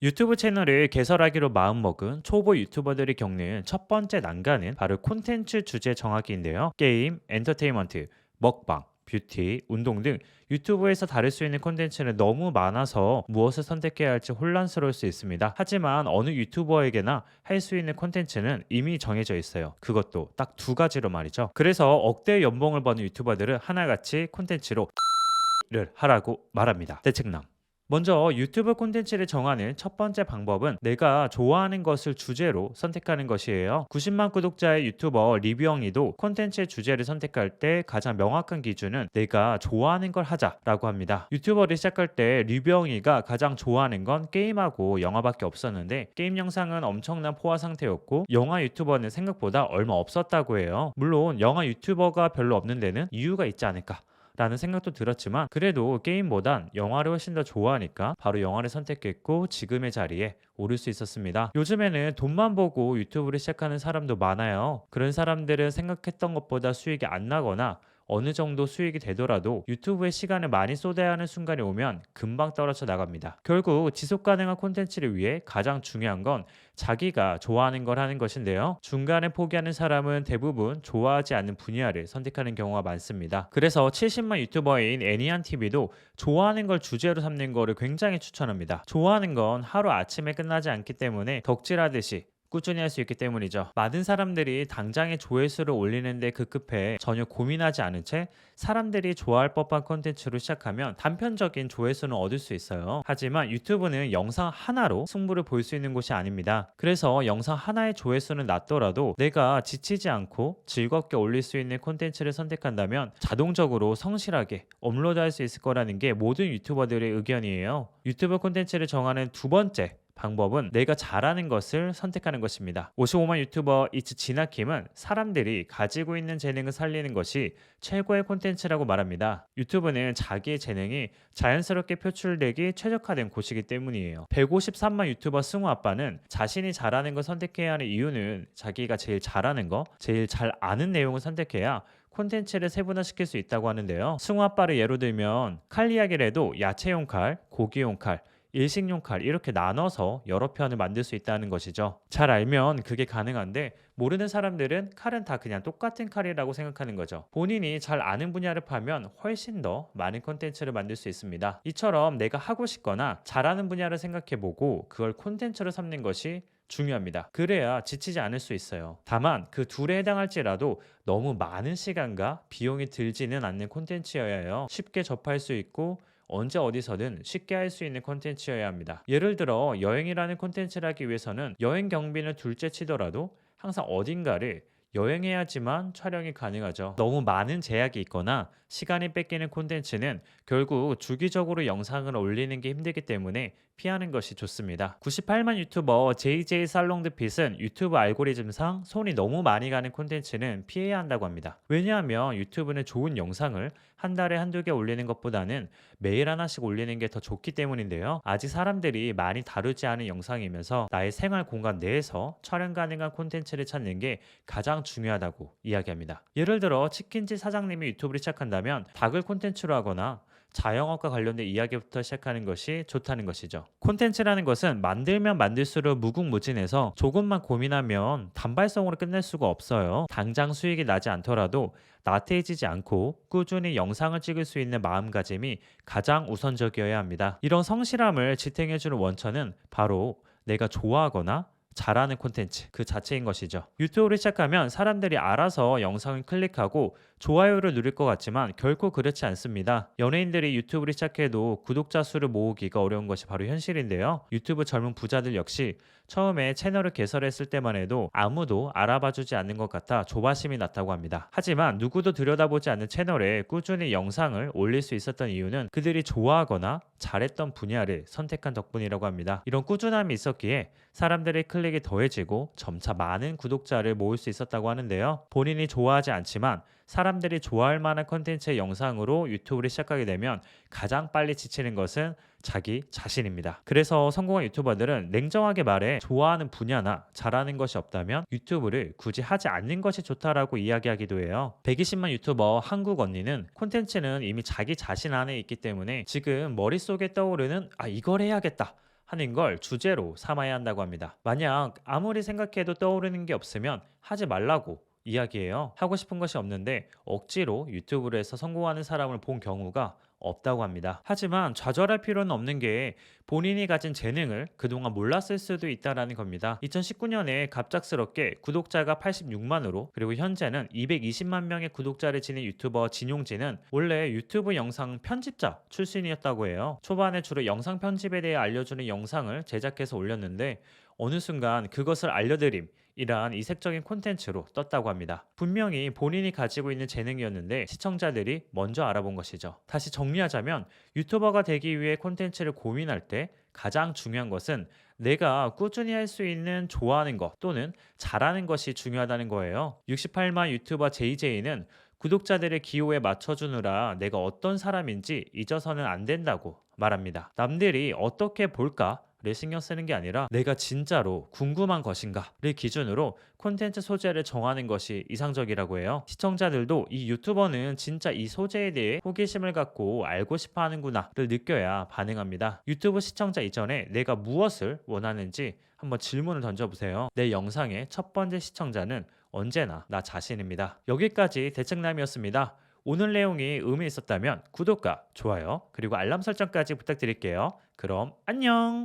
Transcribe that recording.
유튜브 채널을 개설하기로 마음먹은 초보 유튜버들이 겪는 첫 번째 난관은 바로 콘텐츠 주제 정하기인데요. 게임, 엔터테인먼트, 먹방, 뷰티, 운동 등 유튜브에서 다룰 수 있는 콘텐츠는 너무 많아서 무엇을 선택해야 할지 혼란스러울 수 있습니다. 하지만 어느 유튜버에게나 할 수 있는 콘텐츠는 이미 정해져 있어요. 그것도 딱 두 가지로 말이죠. 그래서 억대 연봉을 버는 유튜버들은 하나같이 콘텐츠로 를 하라고 말합니다. 대책남. 먼저 유튜브 콘텐츠를 정하는 첫 번째 방법은 내가 좋아하는 것을 주제로 선택하는 것이에요. 90만 구독자의 유튜버 리뷰영이도 콘텐츠의 주제를 선택할 때 가장 명확한 기준은 내가 좋아하는 걸 하자라고 합니다. 유튜버를 시작할 때 리뷰영이가 가장 좋아하는 건 게임하고 영화밖에 없었는데 게임 영상은 엄청난 포화 상태였고 영화 유튜버는 생각보다 얼마 없었다고 해요. 물론 영화 유튜버가 별로 없는 데는 이유가 있지 않을까 라는 생각도 들었지만 그래도 게임보단 영화를 훨씬 더 좋아하니까 바로 영화를 선택했고 지금의 자리에 오를 수 있었습니다. 요즘에는 돈만 보고 유튜브를 시작하는 사람도 많아요. 그런 사람들은 생각했던 것보다 수익이 안 나거나 어느 정도 수익이 되더라도 유튜브에 시간을 많이 쏟아야 하는 순간이 오면 금방 떨어져 나갑니다. 결국 지속 가능한 콘텐츠를 위해 가장 중요한 건 자기가 좋아하는 걸 하는 것인데요. 중간에 포기하는 사람은 대부분 좋아하지 않는 분야를 선택하는 경우가 많습니다. 그래서 70만 유튜버인 애니안TV도 좋아하는 걸 주제로 삼는 거를 굉장히 추천합니다. 좋아하는 건 하루 아침에 끝나지 않기 때문에 덕질하듯이 꾸준히 할 수 있기 때문이죠. 많은 사람들이 당장의 조회수를 올리는데 급급해 전혀 고민하지 않은 채 사람들이 좋아할 법한 콘텐츠로 시작하면 단편적인 조회수는 얻을 수 있어요. 하지만 유튜브는 영상 하나로 승부를 볼 수 있는 곳이 아닙니다. 그래서 영상 하나의 조회수는 낮더라도 내가 지치지 않고 즐겁게 올릴 수 있는 콘텐츠를 선택한다면 자동적으로 성실하게 업로드할 수 있을 거라는 게 모든 유튜버들의 의견이에요. 유튜브 콘텐츠를 정하는 두 번째 방법은 내가 잘하는 것을 선택하는 것입니다. 55만 유튜버 이츠 진아킴은 사람들이 가지고 있는 재능을 살리는 것이 최고의 콘텐츠라고 말합니다. 유튜브는 자기의 재능이 자연스럽게 표출되기 최적화된 곳이기 때문이에요. 153만 유튜버 승우 아빠는 자신이 잘하는 걸 선택해야 하는 이유는 자기가 제일 잘하는 거, 제일 잘 아는 내용을 선택해야 콘텐츠를 세분화시킬 수 있다고 하는데요. 승우 아빠를 예로 들면 칼 이야기를 해도 야채용 칼, 고기용 칼, 일식용 칼 이렇게 나눠서 여러 편을 만들 수 있다는 것이죠. 잘 알면 그게 가능한데 모르는 사람들은 칼은 다 그냥 똑같은 칼이라고 생각하는 거죠. 본인이 잘 아는 분야를 파면 훨씬 더 많은 콘텐츠를 만들 수 있습니다. 이처럼 내가 하고 싶거나 잘하는 분야를 생각해보고 그걸 콘텐츠로 삼는 것이 중요합니다. 그래야 지치지 않을 수 있어요. 다만 그 둘에 해당할지라도 너무 많은 시간과 비용이 들지는 않는 콘텐츠여야 해요. 쉽게 접할 수 있고 언제 어디서든 쉽게 할 수 있는 콘텐츠여야 합니다. 예를 들어 여행이라는 콘텐츠를 하기 위해서는 여행 경비는 둘째 치더라도 항상 어딘가를 여행해야지만 촬영이 가능하죠. 너무 많은 제약이 있거나 시간이 뺏기는 콘텐츠는 결국 주기적으로 영상을 올리는 게 힘들기 때문에 피하는 것이 좋습니다. 98만 유튜버 JJ 살롱드핏은 유튜브 알고리즘상 손이 너무 많이 가는 콘텐츠는 피해야 한다고 합니다. 왜냐하면 유튜브는 좋은 영상을 한 달에 한두 개 올리는 것보다는 매일 하나씩 올리는 게 더 좋기 때문인데요. 아직 사람들이 많이 다루지 않은 영상이면서 나의 생활 공간 내에서 촬영 가능한 콘텐츠를 찾는 게 가장 중요하다고 이야기합니다. 예를 들어 치킨집 사장님이 유튜브를 시작한다면 닭을 콘텐츠로 하거나 자영업과 관련된 이야기부터 시작하는 것이 좋다는 것이죠. 콘텐츠라는 것은 만들면 만들수록 무궁무진해서 조금만 고민하면 단발성으로 끝낼 수가 없어요. 당장 수익이 나지 않더라도 나태해지지 않고 꾸준히 영상을 찍을 수 있는 마음가짐이 가장 우선적이어야 합니다. 이런 성실함을 지탱해주는 원천은 바로 내가 좋아하거나 잘하는 콘텐츠 그 자체인 것이죠. 유튜브를 시작하면 사람들이 알아서 영상을 클릭하고 좋아요를 누릴 것 같지만 결코 그렇지 않습니다. 연예인들이 유튜브를 시작해도 구독자 수를 모으기가 어려운 것이 바로 현실인데요. 유튜브 젊은 부자들 역시 처음에 채널을 개설했을 때만 해도 아무도 알아봐주지 않는 것 같아 조바심이 났다고 합니다. 하지만 누구도 들여다보지 않는 채널에 꾸준히 영상을 올릴 수 있었던 이유는 그들이 좋아하거나 잘했던 분야를 선택한 덕분이라고 합니다. 이런 꾸준함이 있었기에 사람들의 클릭이 더해지고 점차 많은 구독자를 모을 수 있었다고 하는데요. 본인이 좋아하지 않지만 사람들이 좋아할 만한 컨텐츠의 영상으로 유튜브를 시작하게 되면 가장 빨리 지치는 것은 자기 자신입니다. 그래서 성공한 유튜버들은 냉정하게 말해 좋아하는 분야나 잘하는 것이 없다면 유튜브를 굳이 하지 않는 것이 좋다라고 이야기하기도 해요. 120만 유튜버 한국 언니는 콘텐츠는 이미 자기 자신 안에 있기 때문에 지금 머릿속에 떠오르는 이걸 해야겠다 하는 걸 주제로 삼아야 한다고 합니다. 만약 아무리 생각해도 떠오르는 게 없으면 하지 말라고 이야기해요. 하고 싶은 것이 없는데 억지로 유튜브로 해서 성공하는 사람을 본 경우가 없다고 합니다. 하지만 좌절할 필요는 없는 게 본인이 가진 재능을 그동안 몰랐을 수도 있다라는 겁니다. 2019년에 갑작스럽게 구독자가 86만으로 그리고 현재는 220만 명의 구독자를 지닌 유튜버 진용진은 원래 유튜브 영상 편집자 출신이었다고 해요. 초반에 주로 영상 편집에 대해 알려주는 영상을 제작해서 올렸는데 어느 순간 그것을 알려드림 이러한 이색적인 콘텐츠로 떴다고 합니다. 분명히 본인이 가지고 있는 재능이었는데 시청자들이 먼저 알아본 것이죠. 다시 정리하자면 유튜버가 되기 위해 콘텐츠를 고민할 때 가장 중요한 것은 내가 꾸준히 할 수 있는 좋아하는 것 또는 잘하는 것이 중요하다는 거예요. 68만 유튜버 JJ는 구독자들의 기호에 맞춰주느라 내가 어떤 사람인지 잊어서는 안 된다고 말합니다. 남들이 어떻게 볼까? 를 신경 쓰는 게 아니라 내가 진짜로 궁금한 것인가를 기준으로 콘텐츠 소재를 정하는 것이 이상적이라고 해요. 시청자들도 이 유튜버는 진짜 이 소재에 대해 호기심을 갖고 알고 싶어 하는구나를 느껴야 반응합니다. 유튜브 시청자 이전에 내가 무엇을 원하는지 한번 질문을 던져보세요. 내 영상의 첫 번째 시청자는 언제나 나 자신입니다. 여기까지 대책남이었습니다. 오늘 내용이 의미 있었다면 구독과 좋아요 그리고 알람 설정까지 부탁드릴게요. 그럼 안녕!